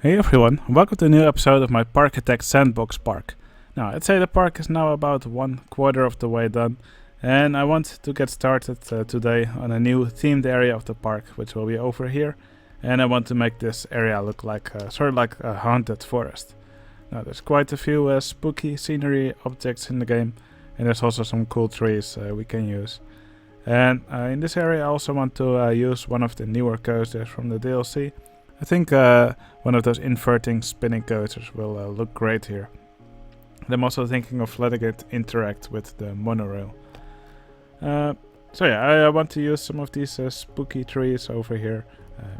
Hey everyone, welcome to a new episode of my Parkitect Sandbox park. Now, I'd say the park is now about 1/4 of the way done, and I want to get started today on a new themed area of the park, which will be over here. And I want to make this area look like sort of like a haunted forest. Now, there's quite a few spooky scenery objects in the game, and there's also some cool trees we can use. And in this area, I also want to use one of the newer coasters from the DLC. I think one of those inverting spinning coasters will look great here. And I'm also thinking of letting it interact with the monorail. So yeah, I want to use some of these spooky trees over here,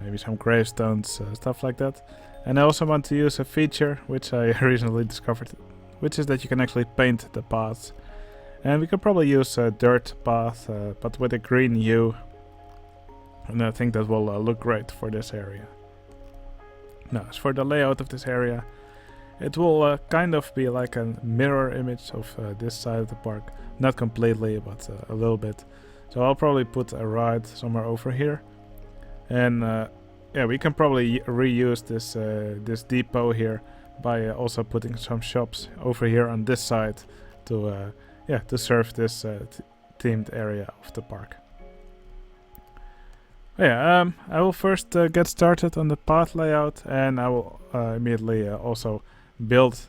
maybe some gravestones, stuff like that. And I also want to use a feature which I recently discovered, which is that you can actually paint the paths. And we could probably use a dirt path, but with a green hue. And I think that will look great for this area. Now, as for the layout of this area, it will kind of be like a mirror image of this side of the park. Not completely, but a little bit. So I'll probably put a ride somewhere over here. And yeah, we can probably reuse this depot here by also putting some shops over here on this side to serve this themed area of the park. Yeah, I will first get started on the path layout, and I will immediately also build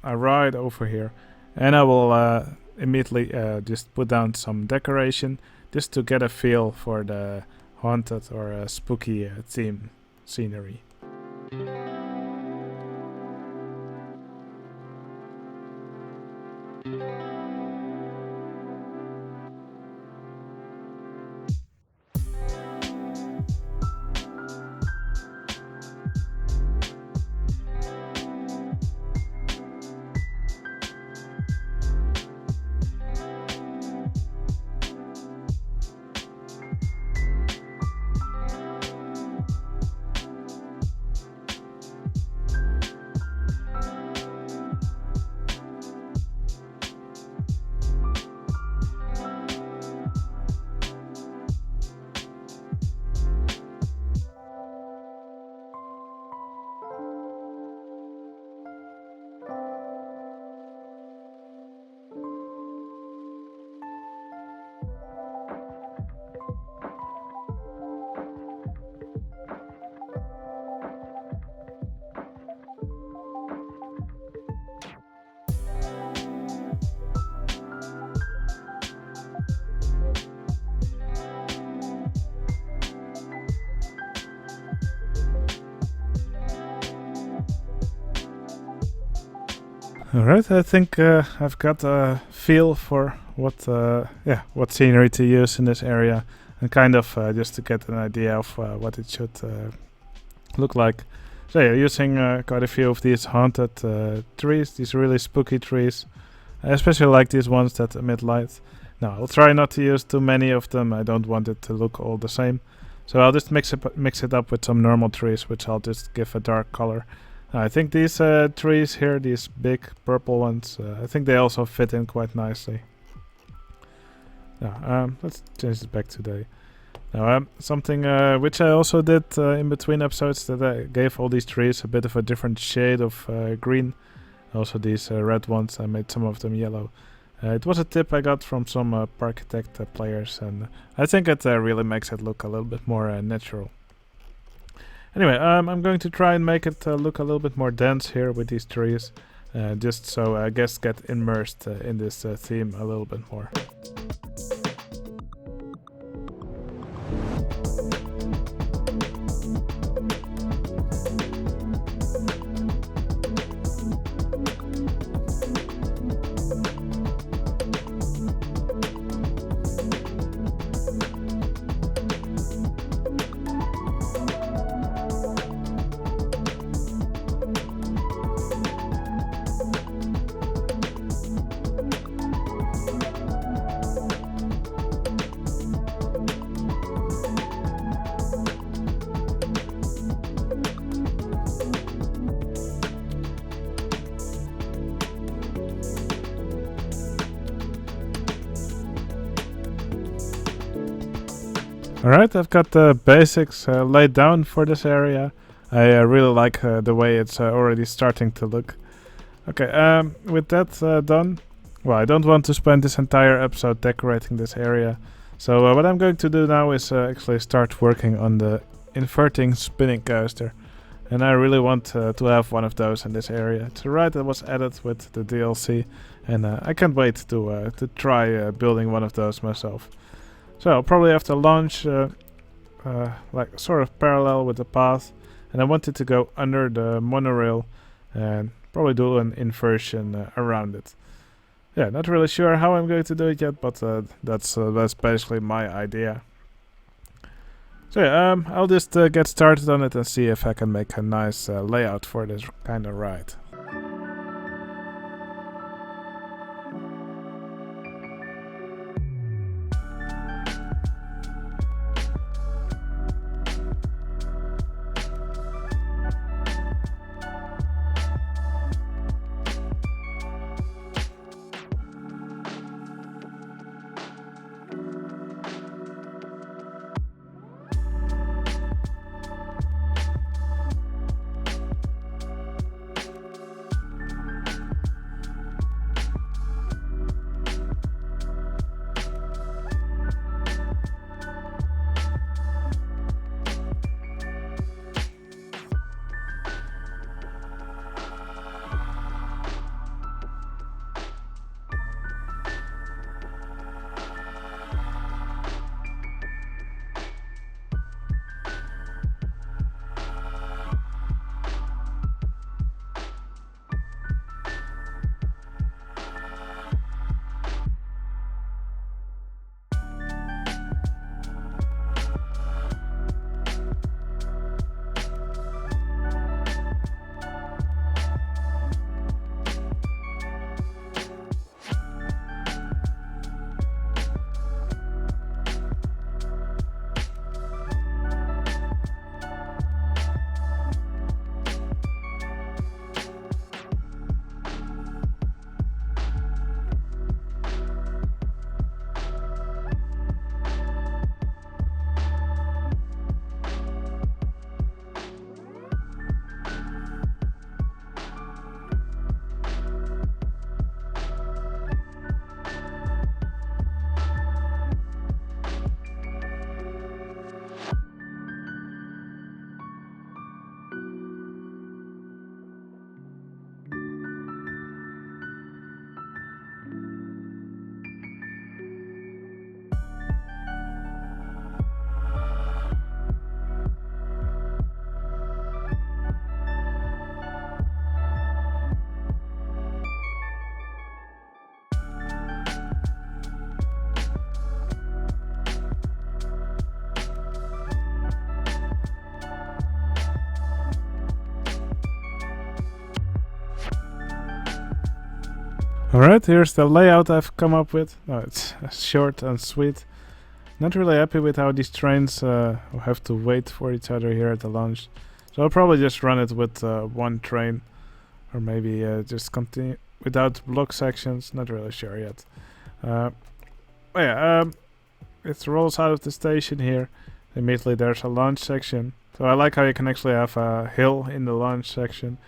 a ride over here, and I will immediately just put down some decoration just to get a feel for the haunted or spooky theme scenery. Alright, I think I've got a feel for what scenery to use in this area, and kind of just to get an idea of what it should look like. So yeah, using quite a few of these haunted trees, these really spooky trees. I especially like these ones that emit light. Now, I'll try not to use too many of them, I don't want it to look all the same. So I'll just mix it up with some normal trees, which I'll just give a dark color. I think these trees here, these big purple ones, I think they also fit in quite nicely. Now, let's change it back today. Now, something which I also did in between episodes, that I gave all these trees a bit of a different shade of green. Also these red ones, I made some of them yellow. It was a tip I got from some Parkitect players, and I think it really makes it look a little bit more natural. Anyway, I'm going to try and make it look a little bit more dense here with these trees, just so guests get immersed in this theme a little bit more. Alright, I've got the basics laid down for this area. I really like the way it's already starting to look. Okay, with that done, well, I don't want to spend this entire episode decorating this area. So what I'm going to do now is actually start working on the inverting spinning coaster. And I really want to have one of those in this area. It's a ride that was added with the DLC. And I can't wait to try building one of those myself. So I'll probably have to launch like sort of parallel with the path. And I wanted to go under the monorail and probably do an inversion around it. Yeah, not really sure how I'm going to do it yet, but that's basically my idea. So yeah, I'll just get started on it and see if I can make a nice layout for this kind of ride. Alright, here's the layout I've come up with. Oh, it's short and sweet. Not really happy with how these trains have to wait for each other here at the launch. So I'll probably just run it with one train. Or maybe just continue without block sections. Not really sure yet. But yeah, it rolls out of the station here. Immediately there's a launch section. So I like how you can actually have a hill in the launch section.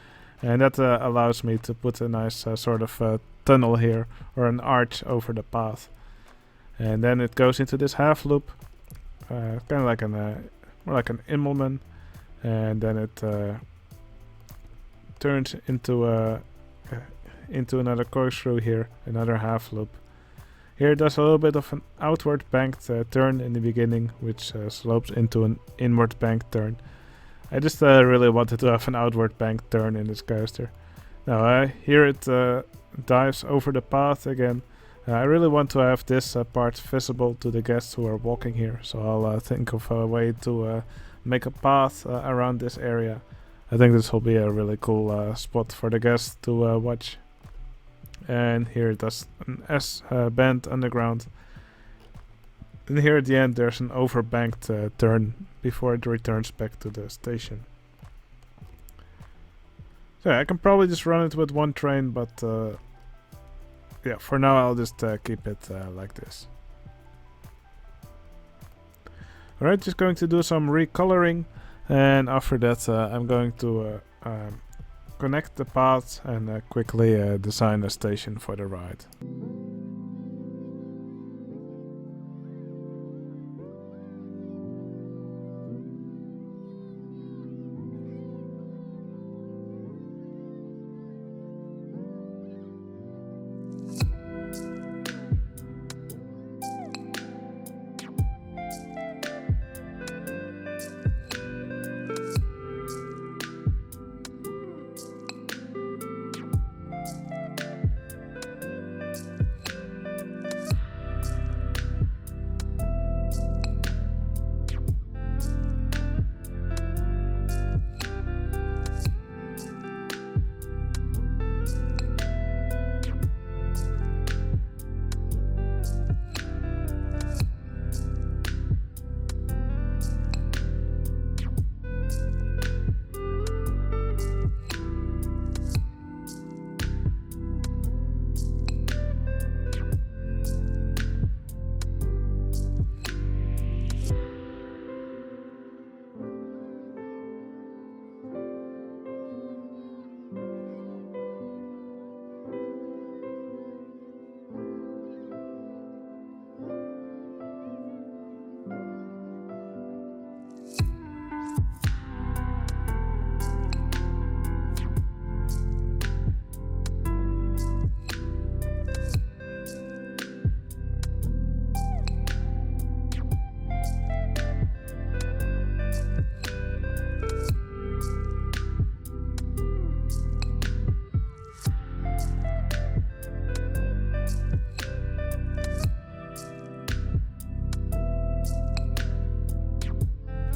And that allows me to put a nice sort of tunnel here, or an arch over the path. And then it goes into this half loop, kind of like an more like an Immelman, and then it turns into another corkscrew here, another half loop. Here it does a little bit of an outward banked turn in the beginning, which slopes into an inward banked turn. I just really wanted to have an outward banked turn in this coaster. Now here it dives over the path again. I really want to have this part visible to the guests who are walking here, so I'll think of a way to make a path around this area. I think this will be a really cool spot for the guests to watch. And here it does an S bend underground. And here at the end there's an overbanked turn before it returns back to the station. So yeah, I can probably just run it with one train, but yeah, for now I'll just keep it like this. Alright, just going to do some recoloring. And after that I'm going to connect the paths and quickly design a station for the ride.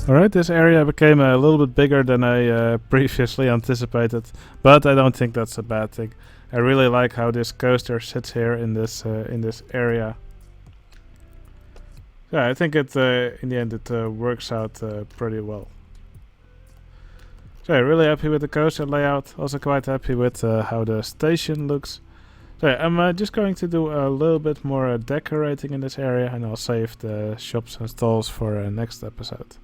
Alright, this area became a little bit bigger than I previously anticipated, but I don't think that's a bad thing. I really like how this coaster sits here in this area. Yeah, I think it in the end it works out pretty well. So yeah, really happy with the coaster layout. Also quite happy with how the station looks. So yeah, I'm just going to do a little bit more decorating in this area, and I'll save the shops and stalls for next episode.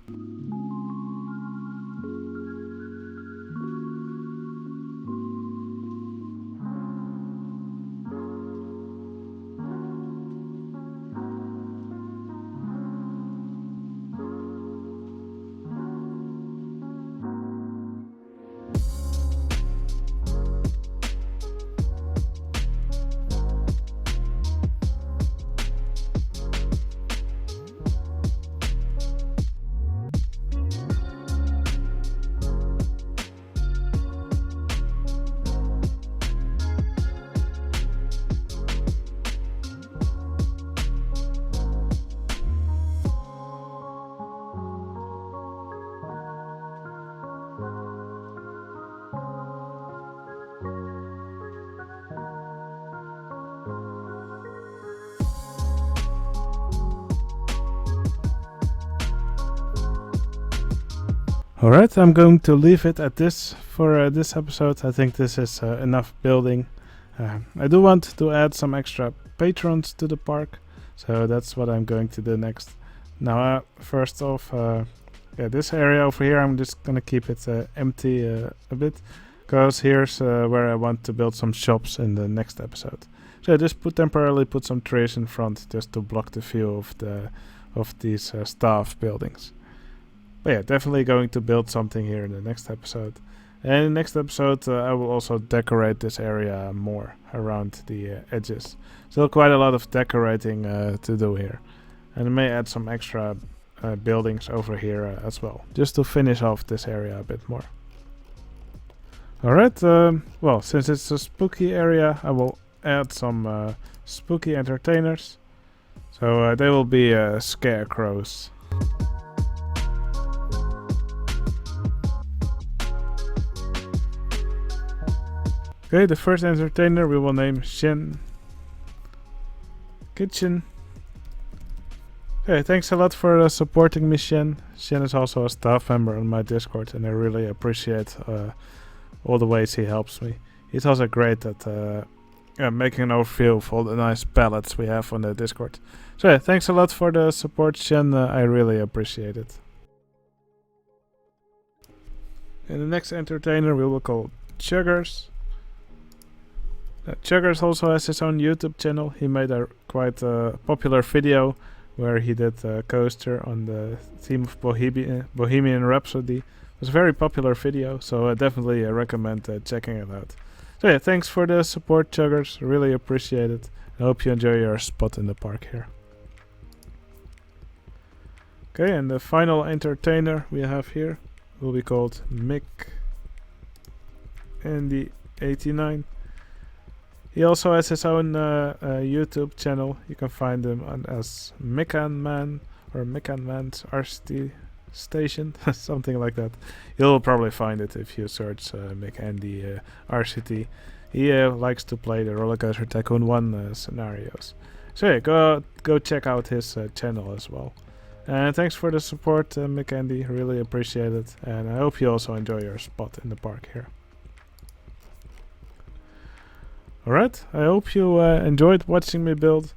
Alright, I'm going to leave it at this for this episode. I think this is enough building. I do want to add some extra patrons to the park, so that's what I'm going to do next. Now, first off, yeah, this area over here, I'm just gonna keep it empty a bit, because here's where I want to build some shops in the next episode. So I just temporarily put some trees in front just to block the view of these staff buildings. But yeah, definitely going to build something here in the next episode. And in the next episode, I will also decorate this area more around the edges. Still quite a lot of decorating to do here. And I may add some extra buildings over here as well, just to finish off this area a bit more. Alright, well, since it's a spooky area, I will add some spooky entertainers. So they will be scarecrows. Okay, the first entertainer we will name Shen Kitchen. Okay, thanks a lot for supporting me, Shen. Shen is also a staff member on my Discord, and I really appreciate all the ways he helps me. He's also great at making an overview of all the nice palettes we have on the Discord. So yeah, thanks a lot for the support, Shen. I really appreciate it. And the next entertainer we will call Chuggers. Chuggers also has his own YouTube channel. He made a quite popular video where he did a coaster on the theme of Bohemian Rhapsody. It was a very popular video, so I definitely recommend checking it out. So yeah, thanks for the support, Chuggers. Really appreciate it. I hope you enjoy your spot in the park here. Okay, and the final entertainer we have here will be called Mick Andy89. He also has his own YouTube channel. You can find him as Mickanman or Mickanman's RCT Station, something like that. You'll probably find it if you search Mick Andy RCT. He likes to play the Roller Coaster Tycoon 1 scenarios. So yeah, go check out his channel as well. And thanks for the support, Mick Andy. Really appreciate it. And I hope you also enjoy your spot in the park here. Alright, I hope you enjoyed watching me build.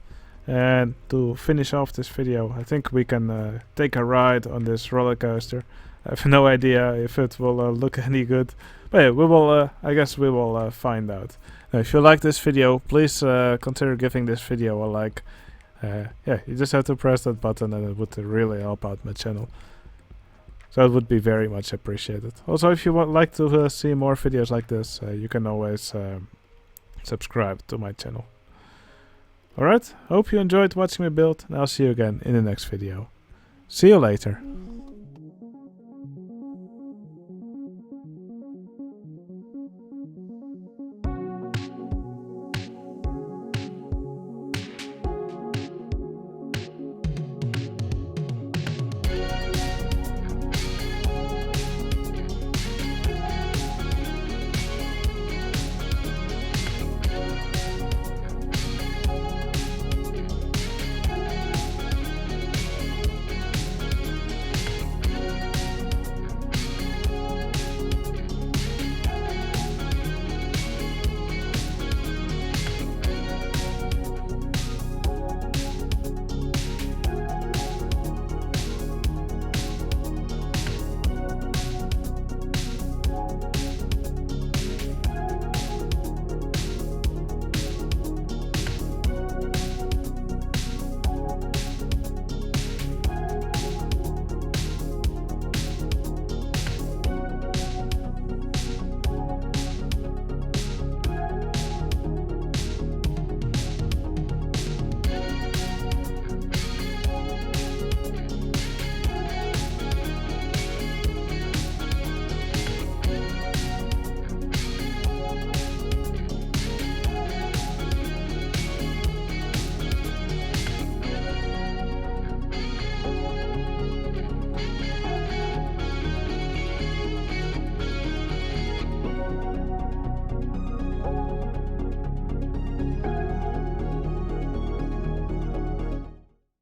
And to finish off this video, I think we can take a ride on this roller coaster. I have no idea if it will look any good, but yeah, we will. I guess we will find out. Now, if you like this video, please consider giving this video a like. Yeah, you just have to press that button, and it would really help out my channel. So it would be very much appreciated. Also, if you would like to see more videos like this, you can always subscribe to my channel. Alright, hope you enjoyed watching me build, and I'll see you again in the next video. See you later.